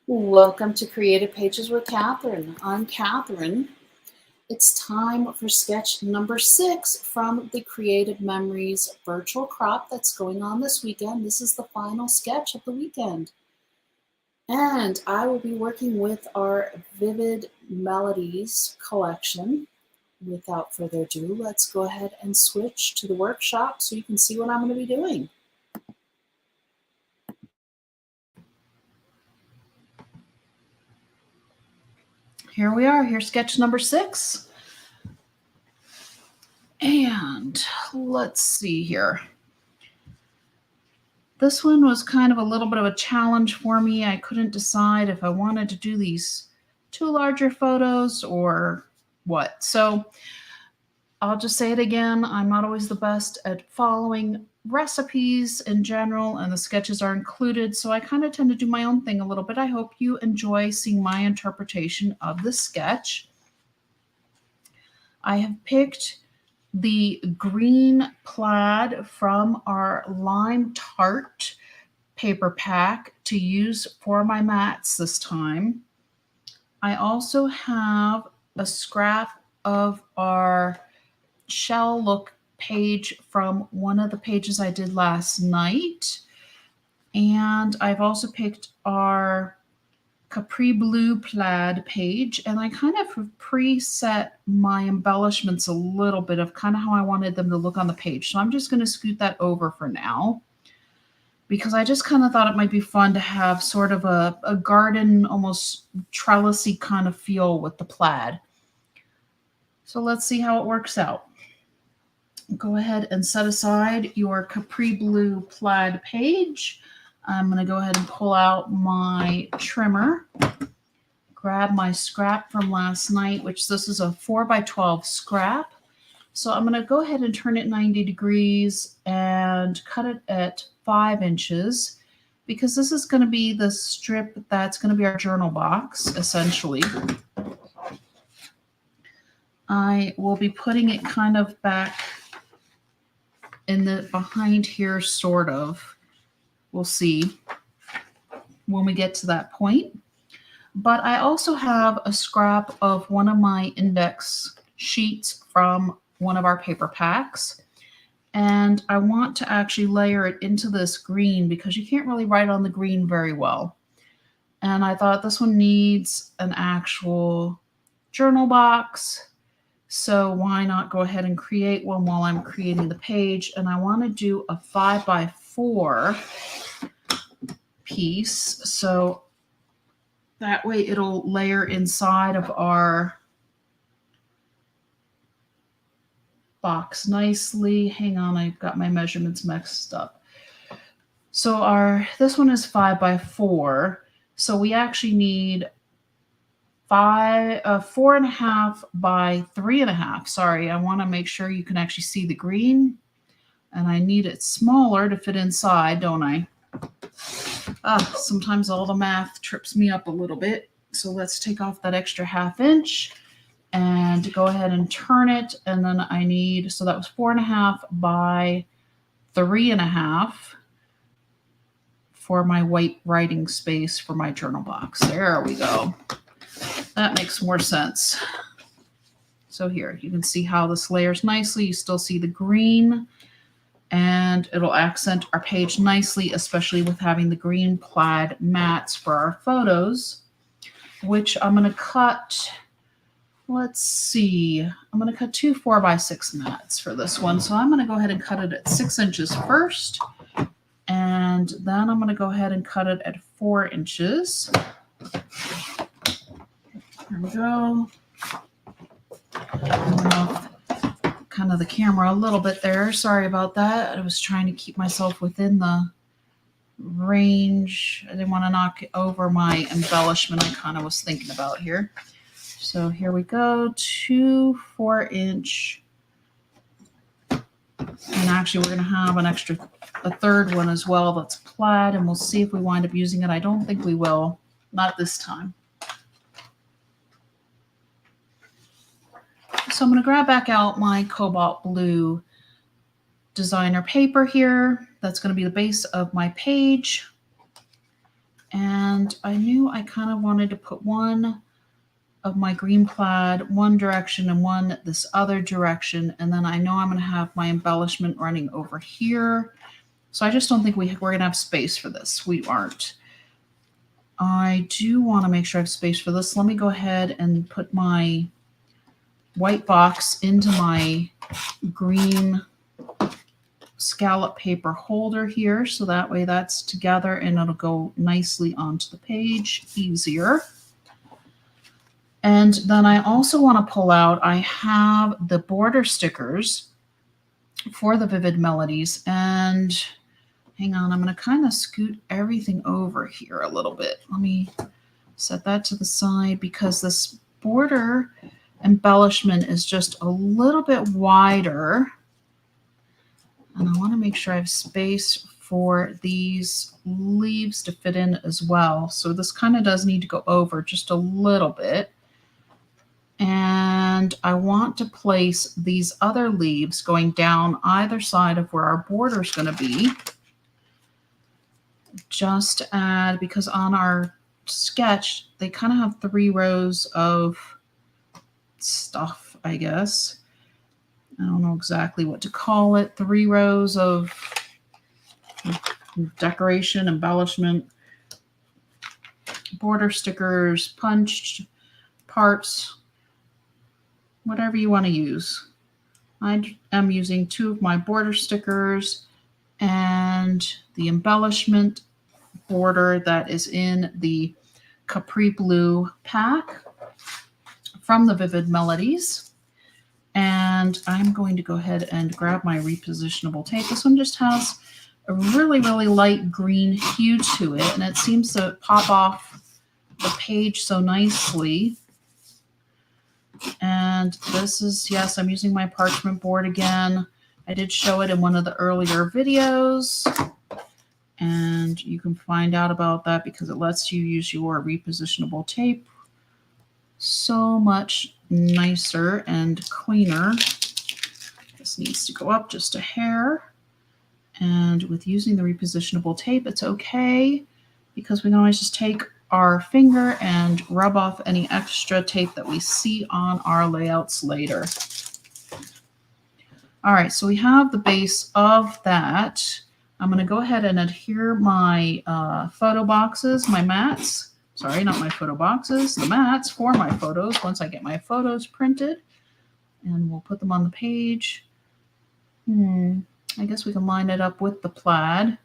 Welcome to Creative Pages with Catherine. I'm Catherine. It's time for sketch number 6 from the Creative Memories virtual crop that's going on this weekend. This is the final sketch of the weekend. And I will be working with our Vivid Melodies collection. Without further ado, let's go ahead and switch to the workshop so you can see what I'm going to be doing. Here we are, here's sketch number 6. And let's see here. This one was kind of a little bit of a challenge for me. I couldn't decide if I wanted to do these 2 larger photos or what. So I'll just say it again. I'm not always the best at following recipes in general, and the sketches are included. So I kind of tend to do my own thing a little bit. I hope you enjoy seeing my interpretation of the sketch. I have picked the green plaid from our Lime Tart paper pack to use for my mats this time. I also have a scrap of our shell look page from one of the pages I did last night. And I've also picked our Capri Blue plaid page, and I kind of preset my embellishments a little bit of kind of how I wanted them to look on the page. So I'm just going to scoot that over for now because I just kind of thought it might be fun to have sort of a garden, almost trellisy kind of feel with the plaid. So let's see how it works out. Go ahead and set aside your Capri Blue plaid page. I'm going to go ahead and pull out my trimmer, grab my scrap from last night, which this is a 4x12 scrap. So I'm going to go ahead and turn it 90 degrees and cut it at 5 inches because this is going to be the strip that's going to be our journal box, essentially. I will be putting it kind of back in the behind here, sort of. We'll see when we get to that point. But I also have a scrap of one of my index sheets from one of our paper packs. And I want to actually layer it into this green because you can't really write on the green very well. And I thought this one needs an actual journal box. So why not go ahead and create one while I'm creating the page? And I want to do a 5x4 piece, so that way it'll layer inside of our box nicely. Hang on, I've got my measurements mixed up. So this one is 5x4, so we actually need 4.5 by 3.5. Sorry, I want to make sure you can actually see the green, and I need it smaller to fit inside, don't I? Sometimes all the math trips me up a little bit. So let's take off that extra 1/2 inch and go ahead and turn it. And then I need, so that was 4.5 by 3.5 for my white writing space for my journal box. There we go. That makes more sense. So here, you can see how this layers nicely. You still see the green, and it'll accent our page nicely, especially with having the green plaid mats for our photos, which I'm going to cut. Let's see. I'm going to cut 2 4x6 mats for this one. So I'm going to go ahead and cut it at 6 inches first. And then I'm going to go ahead and cut it at 4 inches. There we go. I'm going to kind of the camera a little bit there. Sorry about that. I was trying to keep myself within the range. I didn't want to knock over my embellishment I kind of was thinking about here. So here we go, 2 4-inch. And actually we're going to have a third one as well that's plaid, and we'll see if we wind up using it. I don't think we will. Not this time. So I'm going to grab back out my cobalt blue designer paper here. That's going to be the base of my page. And I knew I kind of wanted to put one of my green plaid one direction and one this other direction. And then I know I'm going to have my embellishment running over here. So I just don't think we're going to have space for this. We aren't. I do want to make sure I have space for this. Let me go ahead and put my white box into my green scallop paper holder here. So that way that's together and it'll go nicely onto the page easier. And then I also want to pull out, I have the border stickers for the Vivid Melodies. And hang on, I'm going to kind of scoot everything over here a little bit. Let me set that to the side because this border embellishment is just a little bit wider. And I want to make sure I have space for these leaves to fit in as well. So this kind of does need to go over just a little bit. And I want to place these other leaves going down either side of where our border is going to be. Just to add, because on our sketch, they kind of have 3 rows of stuff, I guess. I don't know exactly what to call it. 3 rows of decoration, embellishment, border stickers, punched parts, whatever you want to use. I am using 2 of my border stickers and the embellishment border that is in the Capri Blue pack from the Vivid Melodies. And I'm going to go ahead and grab my repositionable tape. This one just has a really, really light green hue to it, and it seems to pop off the page so nicely. And this is, yes, I'm using my parchment board again. I did show it in one of the earlier videos, and you can find out about that because it lets you use your repositionable tape so much nicer and cleaner. This needs to go up just a hair. And with using the repositionable tape, it's okay because we can always just take our finger and rub off any extra tape that we see on our layouts later. All right, so we have the base of that. I'm going to go ahead and adhere my photo boxes, my mats. Sorry, not my photo boxes, the mats for my photos once I get my photos printed. And we'll put them on the page. I guess we can line it up with the plaid.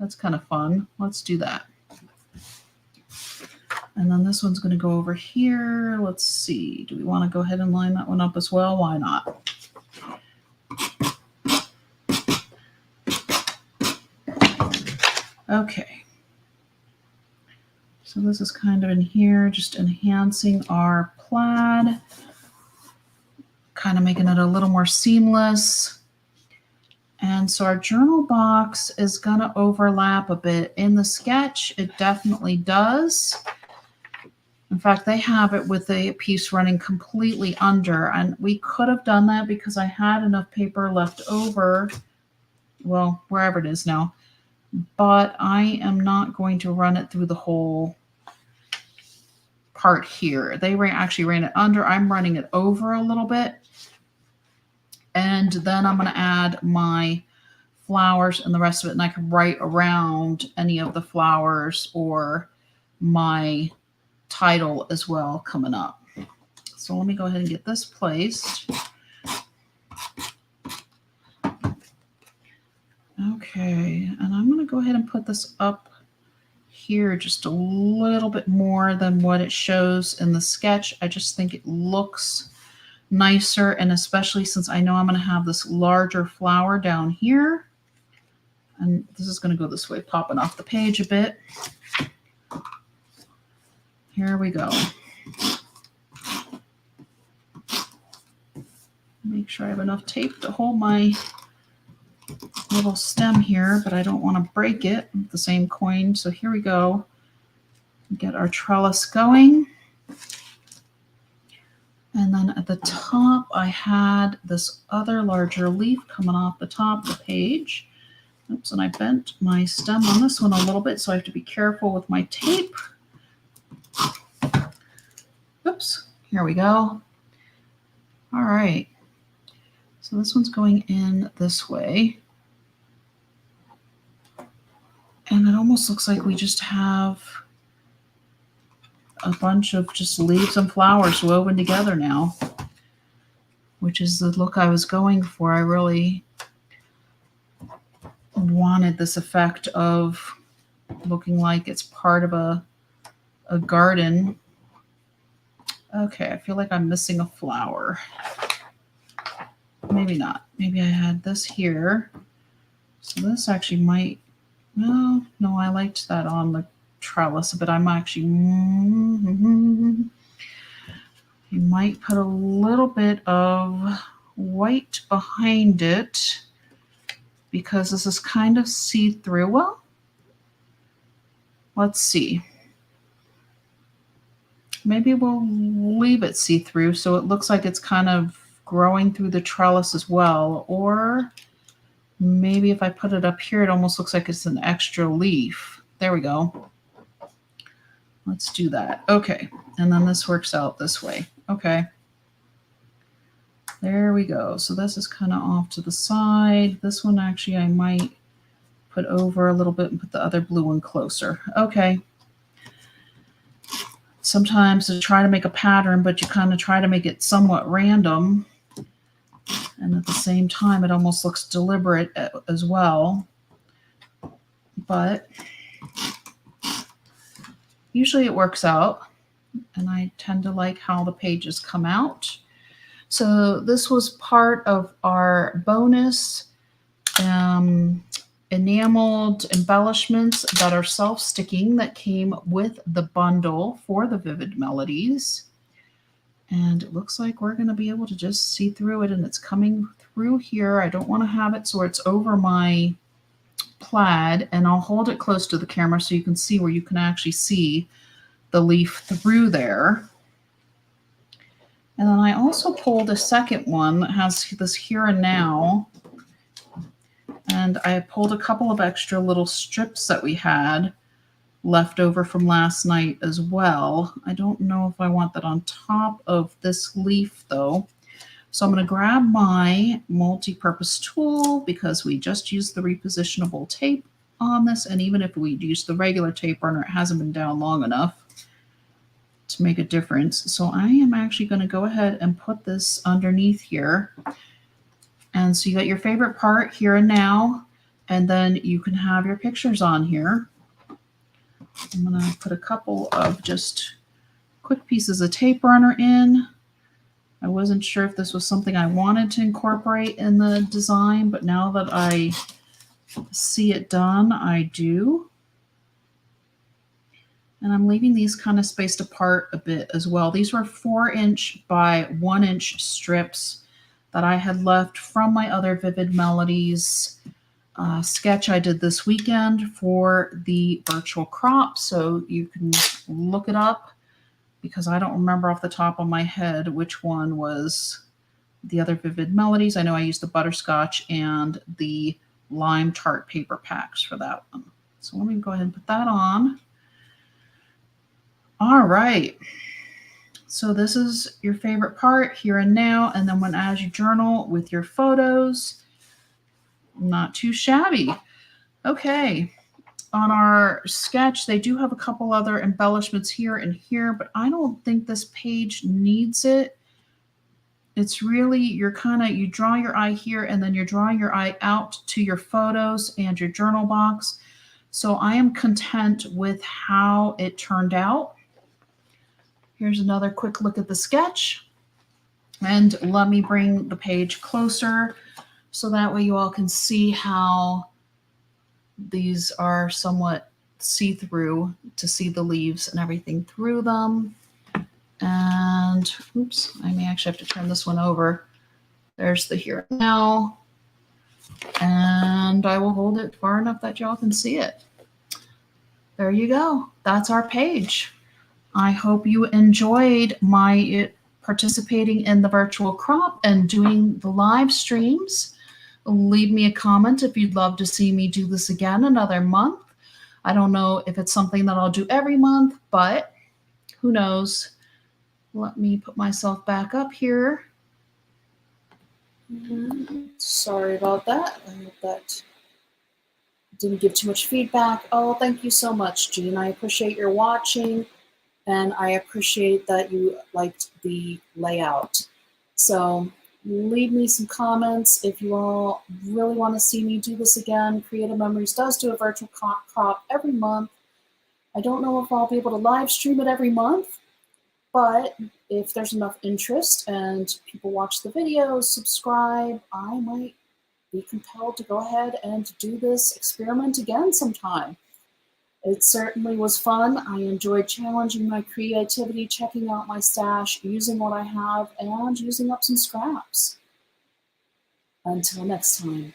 That's kind of fun. Let's do that. And then this one's going to go over here. Let's see. Do we want to go ahead and line that one up as well? Why not? Okay. So this is kind of in here, just enhancing our plaid, kind of making it a little more seamless. And so our journal box is going to overlap a bit. In the sketch, it definitely does. In fact, they have it with a piece running completely under, and we could have done that because I had enough paper left over, well, wherever it is now, but I am not going to run it through the whole part here. They actually ran it under. I'm running it over a little bit. And then I'm going to add my flowers and the rest of it, and I can write around any of the flowers or my title as well coming up. So let me go ahead and get this placed. Okay, and I'm going to go ahead and put this up here just a little bit more than what it shows in the sketch. I just think it looks nicer, and especially since I know I'm going to have this larger flower down here. And this is going to go this way, popping off the page a bit. Here we go. Make sure I have enough tape to hold my little stem here, but I don't want to break it with the same coin. So here we go. Get our trellis going. And then at the top, I had this other larger leaf coming off the top of the page. Oops, and I bent my stem on this one a little bit, so I have to be careful with my tape. Oops, here we go. All right. So this one's going in this way. And it almost looks like we just have a bunch of just leaves and flowers woven together now, which is the look I was going for. I really wanted this effect of looking like it's part of a garden. Okay, I feel like I'm missing a flower. Maybe not. Maybe I had this here. So this actually might, no, I liked that on the trellis, but I'm actually, you might put a little bit of white behind it because this is kind of see-through. Well, let's see. Maybe we'll leave it see-through so it looks like it's kind of growing through the trellis as well. Or maybe if I put it up here, it almost looks like it's an extra leaf. There we go. Let's do that. Okay. And then this works out this way. Okay. There we go. So this is kind of off to the side. This one actually I might put over a little bit and put the other blue one closer. Okay. Sometimes to try to make a pattern, but you kind of try to make it somewhat random. And at the same time, it almost looks deliberate as well. But usually it works out. And I tend to like how the pages come out. So this was part of our bonus enameled embellishments that are self-sticking that came with the bundle for the Vivid Melodies. And it looks like we're going to be able to just see through it, and it's coming through here. I don't want to have it so it's over my plaid, and I'll hold it close to the camera so you can see where you can actually see the leaf through there. And then I also pulled a second one that has this here and now. And I pulled a couple of extra little strips that we had left over from last night as well. I don't know if I want that on top of this leaf though. So I'm going to grab my multi-purpose tool because we just used the repositionable tape on this. And even if we use the regular tape runner, it hasn't been down long enough to make a difference. So I am actually going to go ahead and put this underneath here. And so you got your favorite part here and now, and then you can have your pictures on here. I'm going to put a couple of just quick pieces of tape runner in. I wasn't sure if this was something I wanted to incorporate in the design, but now that I see it done, I do. And I'm leaving these kind of spaced apart a bit as well. These were 4-inch by 1-inch strips that I had left from my other Vivid Melodies sketch I did this weekend for the virtual crop. So you can look it up because I don't remember off the top of my head which one was the other Vivid Melodies. I know I used the butterscotch and the lime tart paper packs for that one. So let me go ahead and put that on. All right. So this is your favorite part here and now. And then as you journal with your photos, not too shabby. Okay. On our sketch, they do have a couple other embellishments here and here, but I don't think this page needs it. It's really, you draw your eye here and then you're drawing your eye out to your photos and your journal box. So I am content with how it turned out. Here's another quick look at the sketch. And let me bring the page closer so that way you all can see how these are somewhat see-through to see the leaves and everything through them. And oops, I may actually have to turn this one over. There's the here and now. And I will hold it far enough that y'all can see it. There you go. That's our page. I hope you enjoyed my participating in the virtual crop and doing the live streams. Leave me a comment if you'd love to see me do this again another month. I don't know if it's something that I'll do every month, but who knows? Let me put myself back up here. Sorry about that. I hope that didn't give too much feedback. Oh, thank you so much, Jean. I appreciate your watching, and I appreciate that you liked the layout. So leave me some comments if you all really want to see me do this again. Creative Memories does do a virtual crop every month. I don't know if I'll be able to live stream it every month, but if there's enough interest and people watch the videos, subscribe, I might be compelled to go ahead and do this experiment again sometime. It certainly was fun. I enjoyed challenging my creativity, checking out my stash, using what I have, and using up some scraps. Until next time.